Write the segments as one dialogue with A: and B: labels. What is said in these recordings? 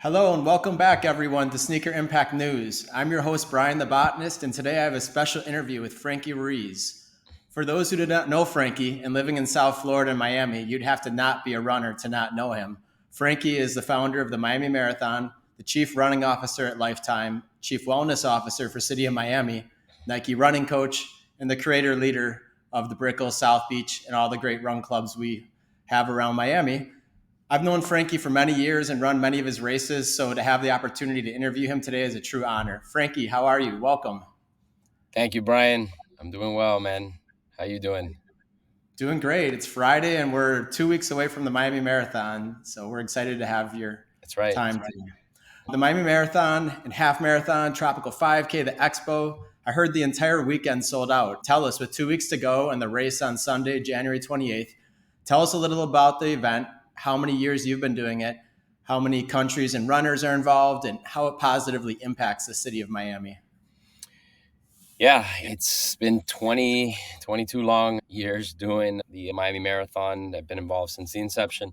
A: Hello and welcome back, everyone, to Sneaker Impact News. I'm your host, Bryan the botanist, and today I have a special interview with Frankie Ruiz. For those who do not know Frankie and living in South Florida and Miami, you'd have to not be a runner to not know him. Frankie is the founder of the Miami Marathon, the chief running officer at Lifetime, chief wellness officer for City of Miami, Nike running coach, and the creator leader of the Brickell, South Beach, and all the great run clubs we have around Miami. I've known Frankie for many years and run many of his races, so to have the opportunity to interview him today is a true honor. Frankie, how are you? Welcome.
B: Thank you, Bryan. I'm doing well, man. How you doing?
A: Doing great. It's Friday and we're 2 weeks away from the Miami Marathon, so we're excited to have your
B: That's right.
A: time. The Miami Marathon and half marathon, Tropical 5K, the Expo. I heard the entire weekend sold out. Tell us, with 2 weeks to go and the race on Sunday, January 28th, tell us a little about the event, how many years you've been doing it, how many countries and runners are involved, and how it positively impacts the city of Miami.
B: Yeah, it's been 22 long years doing the Miami Marathon. I've been involved since the inception.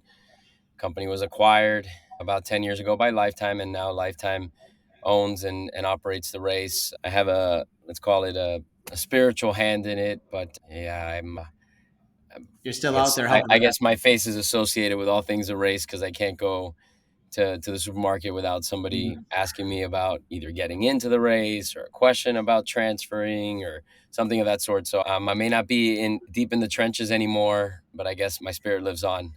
B: The company was acquired about 10 years ago by Lifetime, and now Lifetime owns and operates the race. I have let's call it a spiritual hand in it, but yeah,
A: You're still out there
B: I
A: helping.
B: guess my face is associated with all things a race because I can't go to the supermarket without somebody asking me about either getting into the race or a question about transferring or something of that sort. So I may not be in deep in the trenches anymore, but I guess my spirit lives on.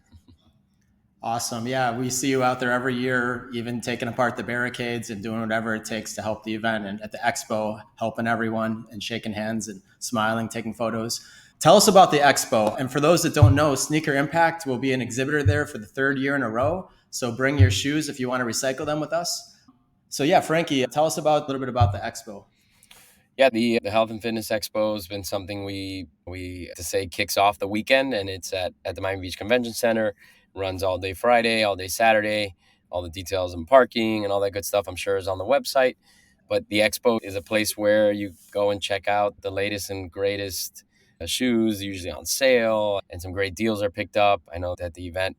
A: Awesome. Yeah, we see you out there every year, even taking apart the barricades and doing whatever it takes to help the event. And at the Expo, helping everyone and shaking hands and smiling, taking photos. Tell us about the Expo. And for those that don't know, Sneaker Impact will be an exhibitor there for the third year in a row. So bring your shoes if you want to recycle them with us. So yeah, Frankie, tell us about a little bit about the Expo.
B: Yeah, the Health and Fitness Expo has been something we to say kicks off the weekend, and it's at the Miami Beach Convention Center. Runs all day Friday, all day Saturday. All the details and parking and all that good stuff, I'm sure, is on the website. But the Expo is a place where you go and check out the latest and greatest shoes, usually on sale, and some great deals are picked up. I know that the event,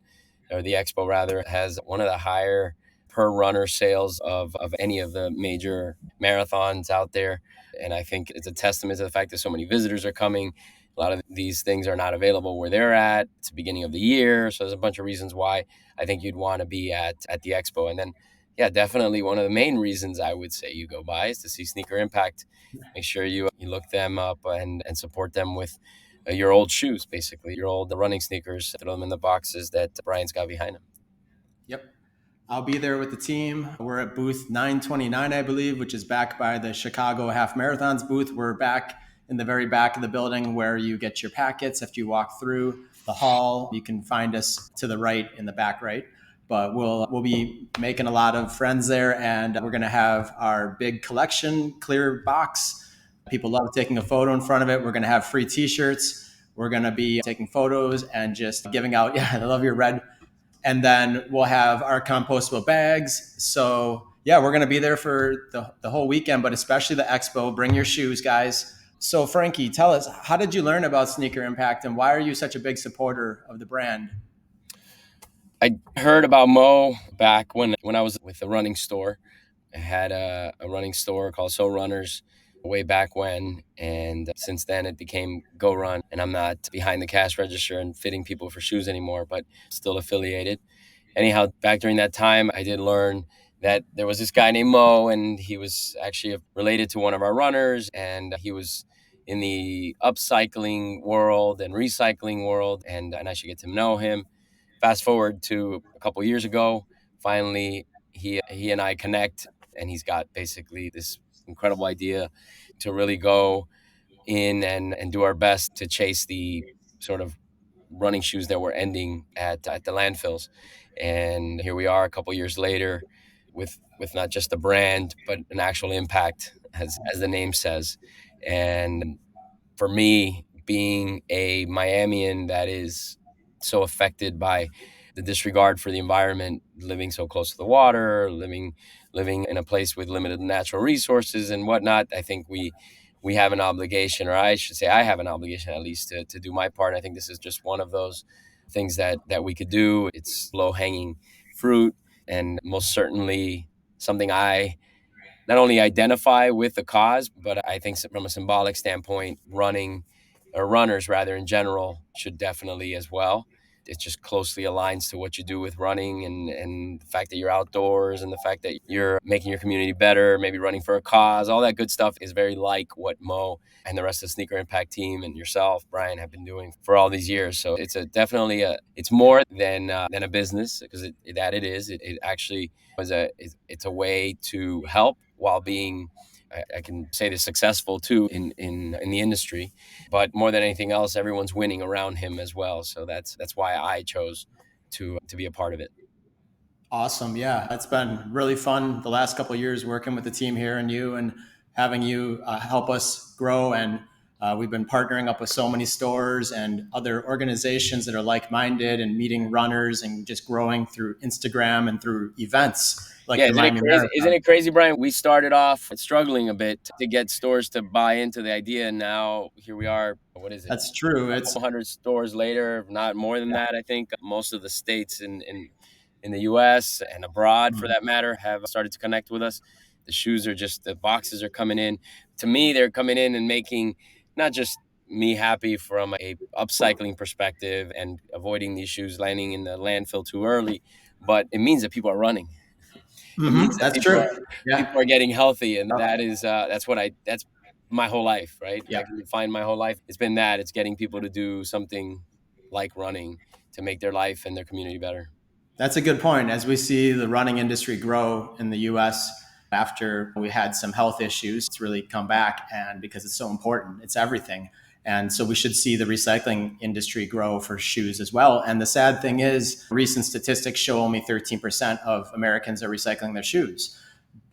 B: or the Expo rather, has one of the higher per runner sales of any of the major marathons out there. And I think it's a testament to the fact that so many visitors are coming. A lot of these things are not available where they're at. It's the beginning of the year. So there's a bunch of reasons why I think you'd want to be at the Expo. And then, yeah, definitely one of the main reasons I would say you go by is to see Sneaker Impact. Make sure you look them up and support them with your old shoes, basically, your old running sneakers. Throw them in the boxes that Bryan's got behind him.
A: Yep. I'll be there with the team. We're at booth 929, I believe, which is back by the Chicago Half Marathons booth. We're back in the very back of the building where you get your packets. If you walk through the hall, you can find us to the right in the back right. But we'll be making a lot of friends there, and we're going to have our big collection clear box. People love taking a photo in front of it. We're going to have free T-shirts. We're going to be taking photos and just giving out. Yeah, I love your red. And then we'll have our compostable bags. So yeah, we're going to be there for the whole weekend, but especially the Expo. Bring your shoes, guys. So Frankie, tell us, how did you learn about Sneaker Impact and why are you such a big supporter of the brand?
B: I heard about Mo back when I was with the running store. I had a running store called So Runners way back when, and since then it became Go Run. And I'm not behind the cash register and fitting people for shoes anymore, but still affiliated. Anyhow, back during that time, I did learn that there was this guy named Mo, and he was actually related to one of our runners, and he was in the upcycling world and recycling world, and I should get to know him. Fast forward to a couple years ago, finally he and I connect, and he's got basically this incredible idea to really go in and do our best to chase the sort of running shoes that were ending at the landfills. And here we are a couple years later with not just a brand but an actual impact, as the name says. And for me, being a Miamian that is so affected by the disregard for the environment, living so close to the water, living in a place with limited natural resources and whatnot, I think we have an obligation, or I should say I have an obligation at least to do my part. I think this is just one of those things that we could do. It's low hanging fruit. and most certainly something I not only identify with the cause, but I think from a symbolic standpoint, running or runners rather in general should definitely as well. It just closely aligns to what you do with running, and the fact that you're outdoors and the fact that you're making your community better, maybe running for a cause, all that good stuff is very like what Mo and the rest of the Sneaker Impact team and yourself, Bryan, have been doing for all these years. So it's definitely it's more than a business, because it is. It actually was it's a way to help while being, I can say, this successful too in the industry. But more than anything else, everyone's winning around him as well. So that's why I chose to be a part of it.
A: Awesome. Yeah, it's been really fun the last couple of years working with the team here and you, and having you help us grow. And we've been partnering up with so many stores and other organizations that are like-minded, and meeting runners and just growing through Instagram and through events like
B: Yeah,
A: the
B: isn't it
A: Miami
B: crazy? Isn't
A: Marathon.
B: it crazy, Bryan? We started off struggling a bit to get stores to buy into the idea, and now here we are. What is it?
A: That's true.
B: A
A: It's
B: couple hundred stores later, not more than
A: yeah.
B: that. I think most of the states in the US and abroad for
A: Mhm.
B: that matter have started to connect with us. The shoes are just, the boxes are coming in. To me, they're coming in and making not just me happy from a upcycling perspective and avoiding these shoes landing in the landfill too early, but it means that people are running. It means that
A: That's true. Yeah.
B: people are getting healthy, and that's my whole life, right? If
A: Yeah.
B: I can find my whole life, it's been that. It's getting people to do something like running to make their life and their community better.
A: That's a good point. As we see the running industry grow in the US after we had some health issues, it's really come back, and because it's so important, it's everything. And so we should see the recycling industry grow for shoes as well. And the sad thing is, recent statistics show only 13% of Americans are recycling their shoes.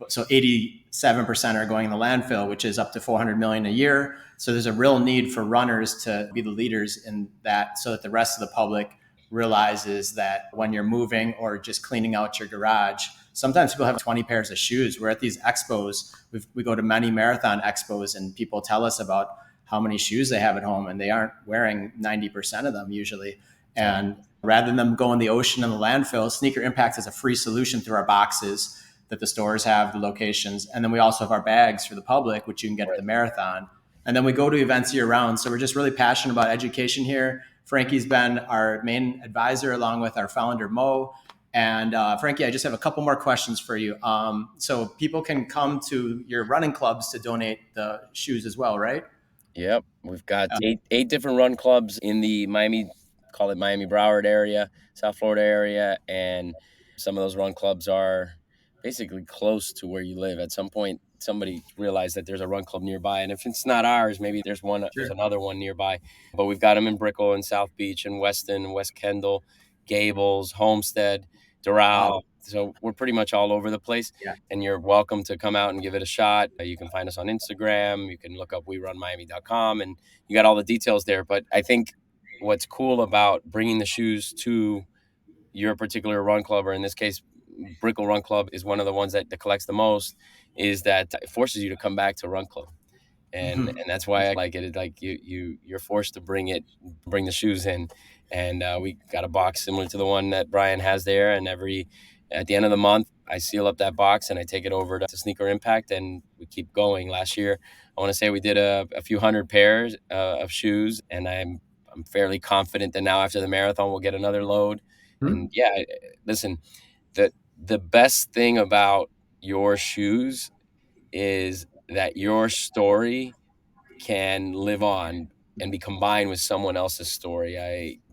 A: So 87% are going in the landfill, which is up to 400 million a year. So there's a real need for runners to be the leaders in that, so that the rest of the public realizes that when you're moving or just cleaning out your garage, sometimes people have 20 pairs of shoes. We're at these expos. We go to many marathon expos, and people tell us about how many shoes they have at home, and they aren't wearing 90% of them usually.
B: Yeah.
A: And rather than them go in the ocean and the landfill, Sneaker Impact is a free solution through our boxes that the stores have, the locations. And then we also have our bags for the public, which you can get at
B: Right.
A: the marathon. And then we go to events year round. So we're just really passionate about education here. Frankie's been our main advisor along with our founder, Mo. And Frankie, I just have a couple more questions for you. So people can come to your running clubs to donate the shoes as well, right?
B: Yep, we've got eight different run clubs in the Miami, call it Miami Broward area, South Florida area, and some of those run clubs are basically close to where you live. At some point, somebody realized that there's a run club nearby, and if it's not ours, maybe there's
A: Sure.
B: another one nearby. But we've got them in Brickell and South Beach and Weston, West Kendall, Gables, Homestead,
A: Wow.
B: Doral. So we're pretty much all over the place,
A: Yeah.
B: and you're welcome to come out and give it a shot. You can find us on Instagram. You can look up werunmiami.com, and you got all the details there. But I think what's cool about bringing the shoes to your particular run club, or in this case, Brickell Run Club is one of the ones that collects the most, is that it forces you to come back to Run Club. And that's why I like it. It's like you're forced to bring the shoes in, and we got a box similar to the one that Bryan has there. And at the end of the month, I seal up that box and I take it over to Sneaker Impact, and we keep going. Last year, I want to say we did a few hundred pairs of shoes, and I'm fairly confident that now after the marathon we'll get another load. And
A: Mhm.
B: yeah, listen, the best thing about your shoes is that your story can live on and be combined with someone else's story.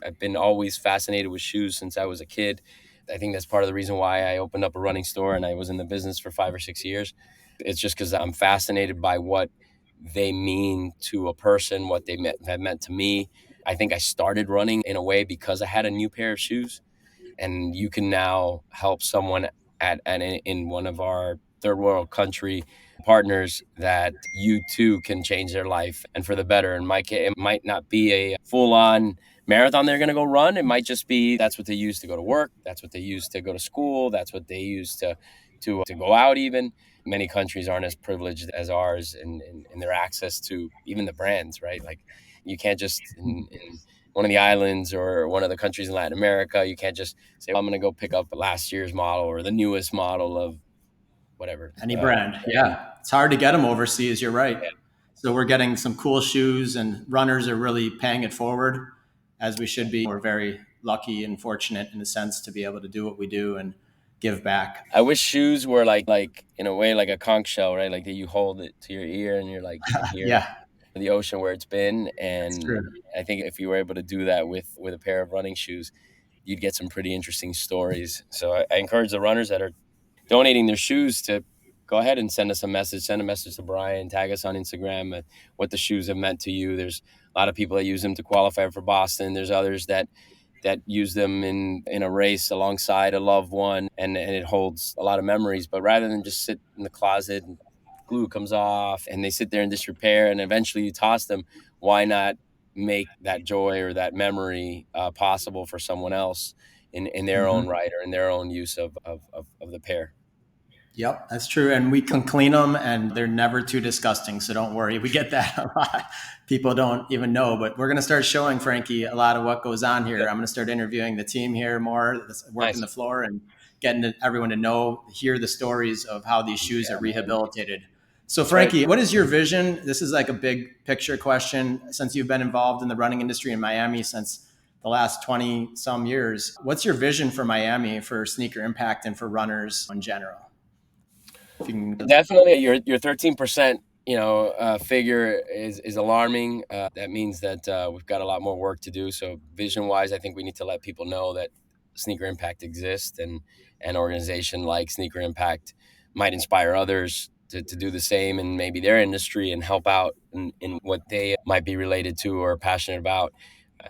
B: I've been always fascinated with shoes since I was a kid. I think that's part of the reason why I opened up a running store and I was in the business for 5 or 6 years. It's just because I'm fascinated by what they mean to a person, what have meant to me. I think I started running in a way because I had a new pair of shoes, and you can now help someone in one of our third world country partners that you too can change their life and for the better. In my case, it might not be a full on marathon they're going to go run. It might just be that's what they use to go to work, that's what they use to go to school, that's what they use to go out. Even many countries aren't as privileged as ours in their access to even the brands, right? Like you can't just one of the islands or one of the countries in Latin America. You can't just say, well, I'm going to go pick up last year's model or the newest model of whatever.
A: Any brand. Yeah. It's hard to get them overseas. You're right.
B: Yeah.
A: So we're getting some cool shoes, and runners are really paying it forward, as we should be. We're very lucky and fortunate in a sense to be able to do what we do and give back.
B: I wish shoes were like in a way like a conch shell, right? Like that you hold it to your ear and you're like, you can hear
A: Yeah,
B: the ocean where it's been.
A: that's
B: And
A: true.
B: I think if you were able to do that with a pair of running shoes, you'd get some pretty interesting stories. So I encourage the runners that are donating their shoes to go ahead and send us a message. Send a message to Bryan, tag us on Instagram at what the shoes have meant to you. There's a lot of people that use them to qualify for Boston. There's others that use them in a race alongside a loved one, and it holds a lot of memories. But rather than just sit in the closet and glue comes off and they sit there in disrepair and eventually you toss them, why not make that joy or that memory possible for someone else in their
A: Hmm.
B: own right or in their own use of the pair.
A: Yep, that's true. And we can clean them and they're never too disgusting. So don't worry. We get that a lot. People don't even know, but we're going to start showing Frankie a lot of what goes on here.
B: Yep.
A: I'm going to start interviewing the team here more, working
B: Nice.
A: the floor and getting everyone to know, hear the stories of how these shoes
B: Yeah,
A: are
B: man.
A: rehabilitated. So,
B: That's right.
A: Frankie, what is your vision? This is like a big picture question. Since you've been involved in the running industry in Miami since the last 20 some years, what's your vision for Miami, for sneaker impact, and for runners in general? If you can.
B: Definitely, your 13%, figure is alarming. That means that we've got a lot more work to do. So vision wise, I think we need to let people know that Sneaker Impact exists, and an organization like Sneaker Impact might inspire others to do the same in maybe their industry and help out in what they might be related to or passionate about.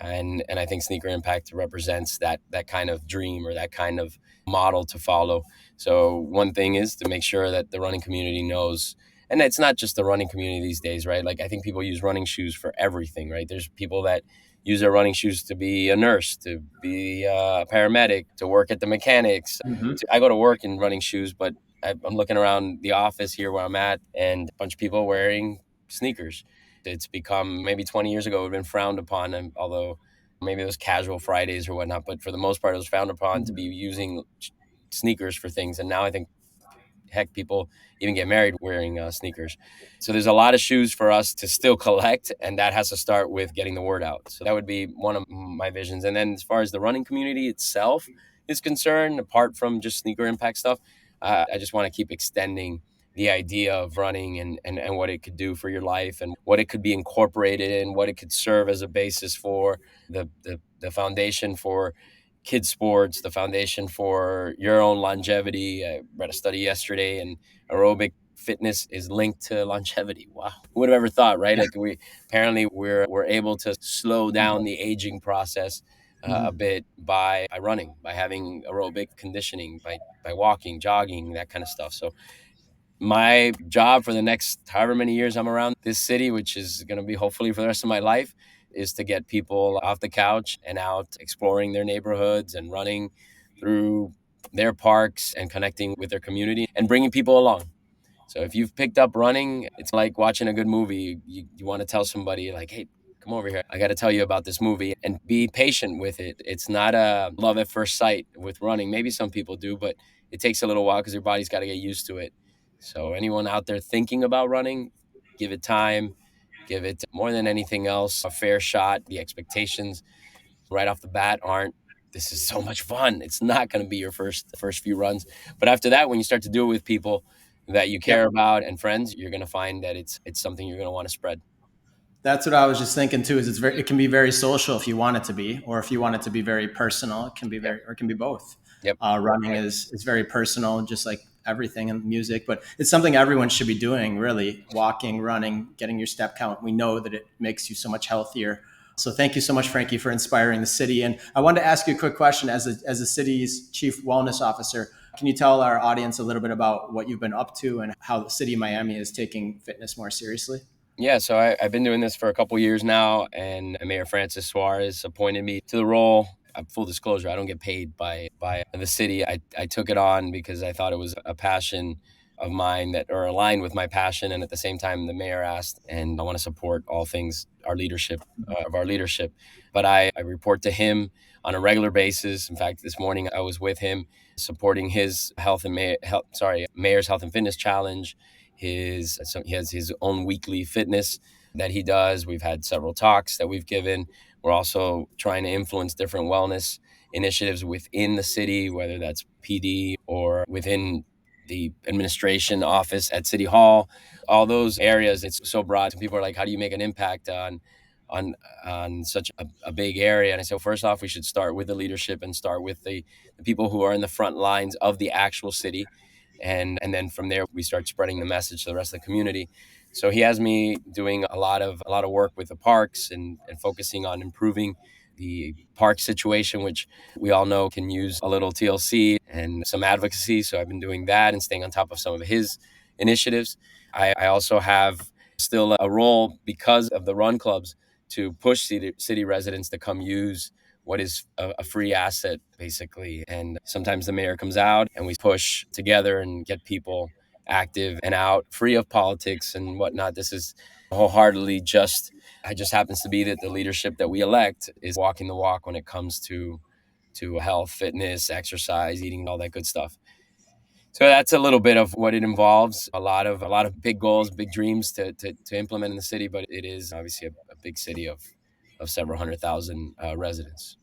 B: And I think Sneaker Impact represents that kind of dream or that kind of model to follow. So one thing is to make sure that the running community knows, and it's not just the running community these days, right? Like I think people use running shoes for everything, right? There's people that use their running shoes to be a nurse, to be a paramedic, to work at the mechanics.
A: Mhm.
B: I go to work in running shoes, but I'm looking around the office here where I'm at, and a bunch of people wearing sneakers. It's become, maybe 20 years ago, it would have been frowned upon, and although maybe it was casual Fridays or whatnot, but for the most part, it was frowned upon to be using sneakers for things. And now I think, heck, people even get married wearing sneakers. So there's a lot of shoes for us to still collect, and that has to start with getting the word out. So that would be one of my visions. And then as far as the running community itself is concerned, apart from just sneaker impact stuff, I just want to keep extending the idea of running and what it could do for your life and what it could be incorporated in, what it could serve as a basis for the foundation for kids sports, the foundation for your own longevity. I read a study yesterday, and aerobic fitness is linked to longevity. Wow, who would have ever thought, right?
A: Yeah.
B: Like we're able to slow down the aging process a
A: Mhm.
B: bit by running, by having aerobic conditioning, by walking, jogging, that kind of stuff. So my job for the next however many years I'm around this city, which is going to be hopefully for the rest of my life, is to get people off the couch and out exploring their neighborhoods and running through their parks and connecting with their community and bringing people along. So if you've picked up running, it's like watching a good movie. You want to tell somebody like, hey, come over here. I got to tell you about this movie, and be patient with it. It's not a love at first sight with running. Maybe some people do, but it takes a little while because your body's got to get used to it. So anyone out there thinking about running, give it time, give it more than anything else a fair shot. The expectations right off the bat aren't, this is so much fun. It's not going to be your first few runs, but after that, when you start to do it with people that you
A: Yep.
B: care about and friends, you're going to find that it's something you're going to want to spread.
A: That's what I was just thinking too. Is it can be very social if you want it to be, or if you want it to be very personal, it can be
B: Yep.
A: very, or it can be both.
B: Yep.
A: Running
B: Right.
A: is very personal, just like everything in music, but it's something everyone should be doing. Really, walking, running, getting your step count. We know that it makes you so much healthier. So thank you so much, Frankie, for inspiring the city. And I wanted to ask you a quick question as a city's chief wellness officer. Can you tell our audience a little bit about what you've been up to and how the city of Miami is taking fitness more seriously?
B: Yeah, so I've been doing this for a couple years now, and Mayor Francis Suarez appointed me to the role. Full disclosure, I don't get paid by the city. I took it on because I thought it was a passion of mine that are aligned with my passion. And at the same time, the mayor asked, and I want to support all things our leadership. But I report to him on a regular basis. In fact, this morning I was with him supporting his mayor's health and fitness challenge. He has his own weekly fitness that he does. We've had several talks that we've given. We're also trying to influence different wellness initiatives within the city, whether that's PD or within the administration office at City Hall, all those areas. It's so broad. And people are like, how do you make an impact on such a big area? And I said, well, first off, we should start with the leadership and start with the people who are in the front lines of the actual city. And then from there we start spreading the message to the rest of the community. So he has me doing a lot of work with the parks and focusing on improving the park situation, which we all know can use a little TLC and some advocacy. So I've been doing that and staying on top of some of his initiatives. I also have still a role because of the run clubs to push city residents to come use what is a free asset, basically. And sometimes the mayor comes out and we push together and get people active and out, free of politics and whatnot. This is wholeheartedly it just happens to be that the leadership that we elect is walking the walk when it comes to health, fitness, exercise, eating, all that good stuff. So that's a little bit of what it involves. A lot of big goals, big dreams to implement in the city, but it is obviously a big city of several hundred thousand residents.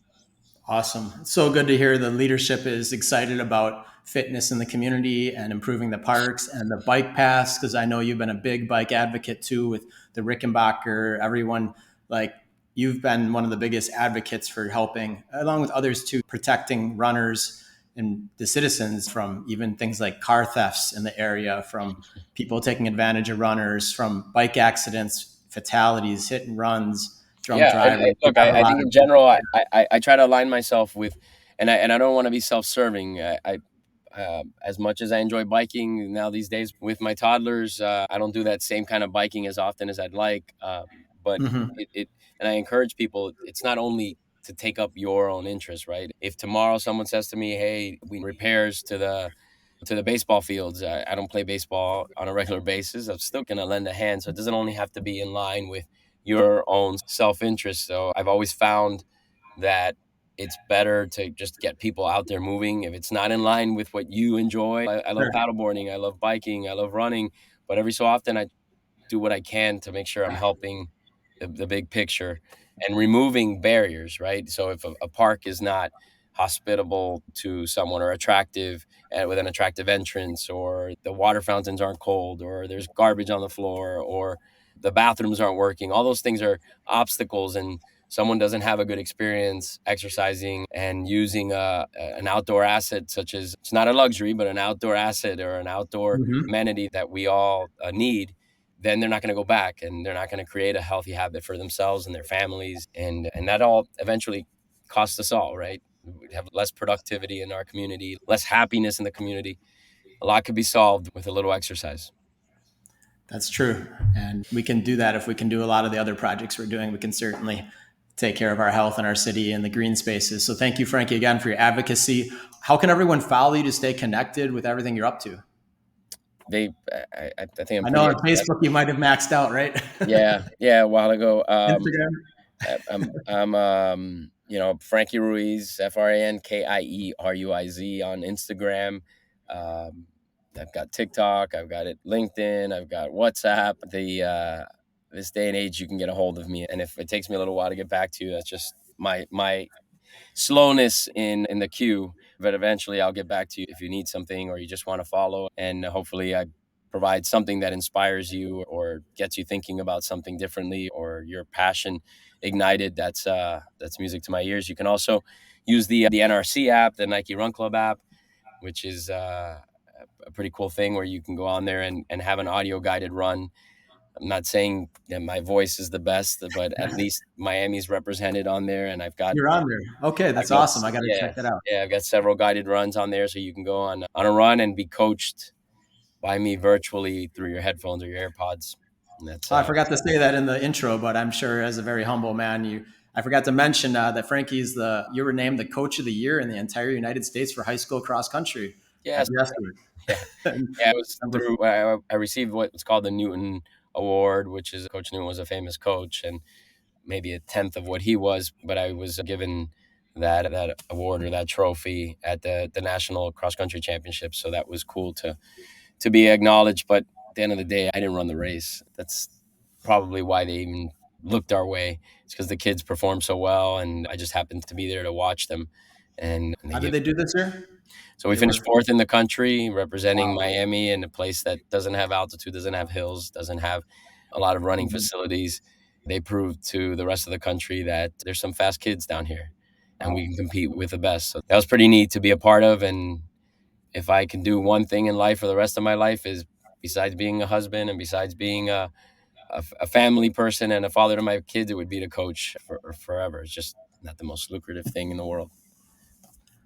A: Awesome. It's so good to hear the leadership is excited about fitness in the community and improving the parks and the bike paths. Because I know you've been a big bike advocate too with the Rickenbacker, everyone. Like, you've been one of the biggest advocates for helping, along with others too, protecting runners and the citizens from even things like car thefts in the area, from people taking advantage of runners, from bike accidents, fatalities, hit and runs, drunk
B: Yeah, and
A: driving. You
B: look,
A: have a
B: I
A: lot
B: think
A: of
B: in general, I try to align myself with, and I don't want to be self-serving. As much as I enjoy biking now these days with my toddlers, I don't do that same kind of biking as often as I'd like. But
A: Mhm.
B: and I encourage people. It's not only to take up your own interest, right? If tomorrow someone says to me, "Hey, we need repairs to the baseball fields," I don't play baseball on a regular basis. I'm still gonna lend a hand, so it doesn't only have to be in line with your own self-interest. So I've always found that it's better to just get people out there moving. If it's not in line with what you enjoy, I love
A: Sure.
B: paddleboarding, I love biking, I love running, but every so often I do what I can to make sure I'm helping the big picture and removing barriers, right? So if a park is not hospitable to someone or attractive with an attractive entrance, or the water fountains aren't cold, or there's garbage on the floor, or the bathrooms aren't working, all those things are obstacles, and someone doesn't have a good experience exercising and using an outdoor asset, such as, it's not a luxury, but an outdoor asset or an outdoor
A: Mhm.
B: amenity that we all need, then they're not going to go back and they're not going to create a healthy habit for themselves and their families. And that all eventually costs us all, right? We have less productivity in our community, less happiness in the community. A lot could be solved with a little exercise.
A: That's true. And we can do that if we can do a lot of the other projects we're doing. We can certainly take care of our health in our city and the green spaces. So thank you, Frankie, again for your advocacy. How can everyone follow you to stay connected with everything you're up to?
B: I think I'm
A: I know
B: pretty
A: on
B: accessible.
A: Facebook you might have maxed out, right?
B: Yeah, a while ago.
A: Instagram.
B: Frankie Ruiz, FrankieRuiz on Instagram. Um, I've got TikTok, I've got it LinkedIn, I've got WhatsApp. This day and age, you can get a hold of me, and if it takes me a little while to get back to you, that's just my slowness in the queue. But eventually, I'll get back to you if you need something or you just want to follow, and hopefully, I provide something that inspires you or gets you thinking about something differently, or your passion ignited. That's music to my ears. You can also use the NRC app, the Nike Run Club app, which is a pretty cool thing where you can go on there and have an audio guided run. I'm not saying that my voice is the best, but at least Miami's represented on there, and
A: You're on there. Okay,
B: I've
A: that's
B: got
A: awesome. I got to check that out.
B: I've got several guided runs on there, so you can go on a run and be coached by me virtually through your headphones or your AirPods. And
A: Oh, I forgot to say that in the intro, but I'm sure as a very humble man, I forgot to mention that Frankie's you were named the coach of the year in the entire United States for high school cross country.
B: Yes.
A: at Jesuit.
B: Yeah. Yeah, it was
A: Number
B: through I received what's called the Newton Award, which is Coach Newton was a famous coach and maybe a tenth of what he was, but I was given that award or that trophy at the national cross country championships. So that was cool to be acknowledged. But at the end of the day, I didn't run the race. That's probably why they even looked our way. It's because the kids performed so well, and I just happened to be there to watch them. And they
A: How did
B: give
A: they do this year?
B: so we
A: They
B: finished
A: were
B: fourth in the country, representing
A: wow.
B: Miami in a place that doesn't have altitude, doesn't have hills, doesn't have a lot of running
A: Mhm.
B: facilities. They proved to the rest of the country that there's some fast kids down here and we
A: Wow.
B: can compete with the best. So that was pretty neat to be a part of. And if I can do one thing in life for the rest of my life is besides being a husband and besides being a family person and a father to my kids, it would be to coach forever. It's just not the most lucrative thing in the world.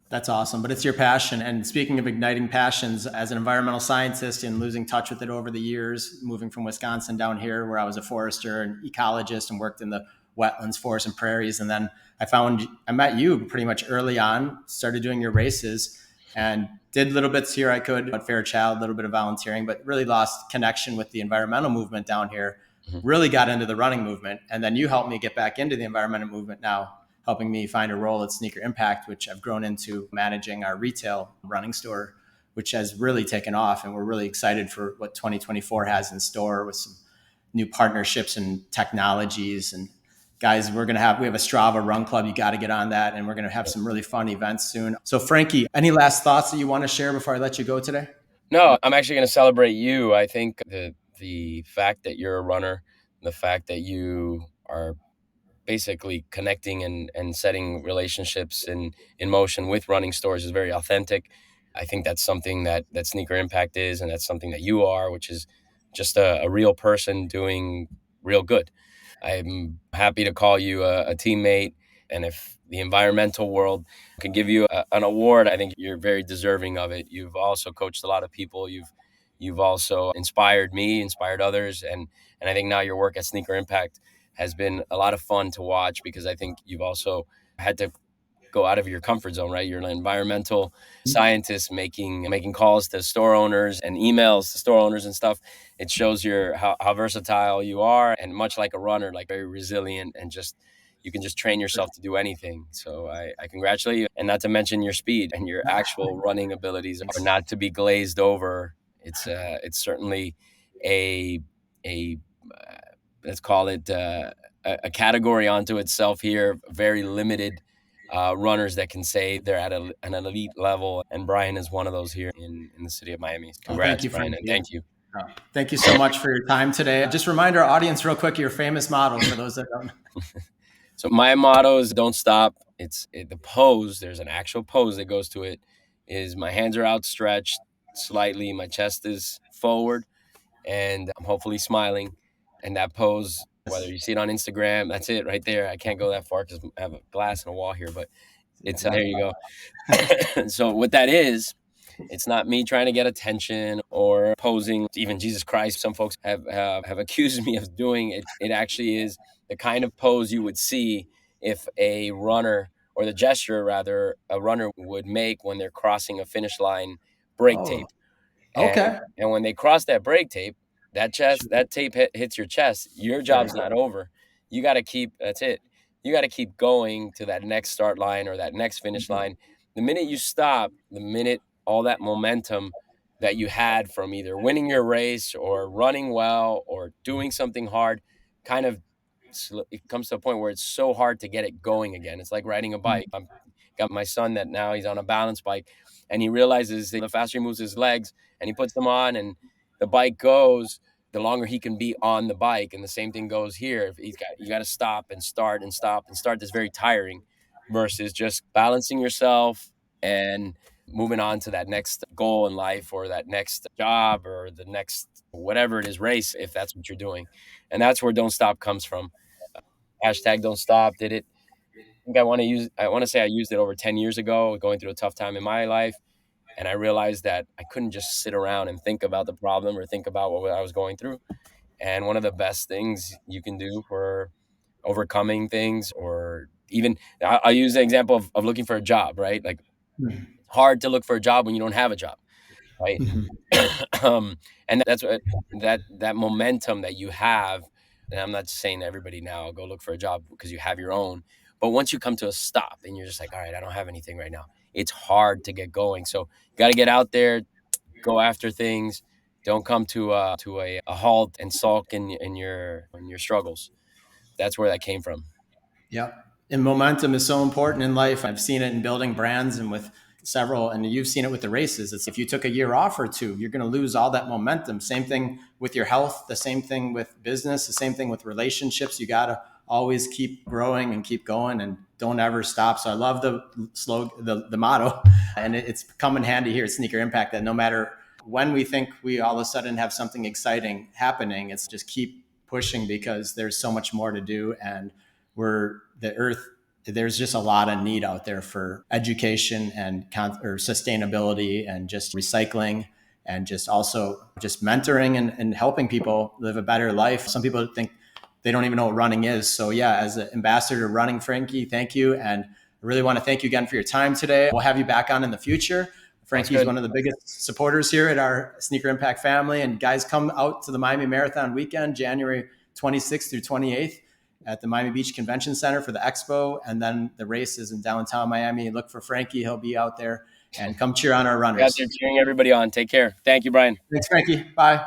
A: That's awesome, but it's your passion. And speaking of igniting passions, as an environmental scientist and losing touch with it over the years, moving from Wisconsin down here, where I was a forester and ecologist and worked in the wetlands, forests, and prairies, and then I met you pretty much early on, started doing your races, and did little bits here I could at Fairchild, a little bit of volunteering, but really lost connection with the environmental movement down here.
B: Mhm.
A: Really got into the running movement, and then you helped me get back into the environmental movement now, helping me find a role at Sneaker Impact, which I've grown into managing our retail running store, which has really taken off. And we're really excited for what 2024 has in store with some new partnerships and technologies. And guys, we have a Strava run club. You got to get on that. And we're going to have some really fun events soon. So Frankie, any last thoughts that you want to share before I let you go today?
B: No, I'm actually going to celebrate you. I think the fact that you're a runner, the fact that you are basically connecting and setting relationships in motion with running stores is very authentic. I think that's something that Sneaker Impact is, and that's something that you are, which is just a real person doing real good. I'm happy to call you a teammate, and if the environmental world can give you an award, I think you're very deserving of it. You've also coached a lot of people. You've also inspired me, inspired others, and I think now your work at Sneaker Impact has been a lot of fun to watch because I think you've also had to go out of your comfort zone, right? You're an environmental scientist making calls to store owners and emails to store owners and stuff. It shows how versatile you are, and much like a runner, like very resilient and just you can just train yourself to do anything. So I congratulate you, and not to mention your speed and your actual running abilities are not to be glazed over. It's certainly a a let's call it a category onto itself here. Very limited runners that can say they're at an elite level, and Bryan is one of those here in the city of Miami.
A: Oh, thank
B: Congrats,
A: you,
B: Bryan, and
A: Frankie.
B: thank you.
A: Thank you so much for your time today. Just remind our audience real quick, your famous motto for those that don't know.
B: So my motto is don't stop. The pose. There's an actual pose that goes to it. Is my hands are outstretched slightly, my chest is forward, and I'm hopefully smiling. And that pose, whether you see it on Instagram, that's it right there. I can't go that far because I have a glass and a wall here, but it's there you go. So what that is, it's not me trying to get attention or posing. Even Jesus Christ, some folks have accused me of doing it. It actually is the kind of pose you would see if a runner, or the gesture rather, a runner would make when they're crossing a finish line break
A: Oh,
B: tape. And
A: okay.
B: and when they cross that break tape, that tape hits your chest. Your
A: Very
B: job's not
A: cool.
B: over. You got to keep that's it. You got to keep going to that next start line or that next finish
A: Mhm.
B: line. The minute you stop, the minute all that momentum that you had from either winning your race or running well or doing something hard kind of it comes to a point where it's so hard to get it going again. It's like riding a bike. I'm got my son that now he's on a balance bike, and he realizes that the faster he moves his legs and he puts them on and the bike goes, the longer he can be on the bike. And the same thing goes here. If you got to stop and start and stop and start. That's very tiring versus just balancing yourself and moving on to that next goal in life or that next job or the next whatever it is race if that's what you're doing. And that's where don't stop comes from. Hashtag don't stop did it. I want to say I used it over 10 years ago going through a tough time in my life, and I realized that I couldn't just sit around and think about the problem or think about what I was going through. And one of the best things you can do for overcoming things, or even I'll use the example of looking for a job, right? Like hard to look for a job when you don't have a job. right?
A: Mhm.
B: And that's what that momentum that you have. And I'm not saying to everybody now go look for a job because you have your own, but once you come to a stop and you're just like, all right, I don't have anything right now, it's hard to get going. So you got to get out there, go after things. Don't come to a halt and sulk in your struggles. That's where that came from.
A: Yep. And momentum is so important in life. I've seen it in building brands and with several, and you've seen it with the races. It's if you took a year off or two, you're going to lose all that momentum. Same thing with your health, the same thing with business, the same thing with relationships. You got to always keep growing and keep going and don't ever stop. So I love the slogan, the motto, and it's come in handy here at Sneaker Impact that no matter when we think we all of a sudden have something exciting happening, it's just keep pushing because there's so much more to do. And we're the earth, there's just a lot of need out there for education and or sustainability and just recycling and just also just mentoring and helping people live a better life. Some people think they don't even know what running is. So yeah, as an ambassador running, Frankie, thank you. And I really want to thank you again for your time today. We'll have you back on in the future. Frankie's one of the biggest supporters here at our Sneaker Impact family. And guys, come out to the Miami Marathon weekend, January 26th through 28th at the Miami Beach Convention Center for the Expo. And then the race is in downtown Miami. Look for Frankie. He'll be out there, and come cheer on our
B: Out
A: runners.
B: there cheering everybody on. Take care. Thank you, Bryan.
A: Thanks, Frankie. Bye.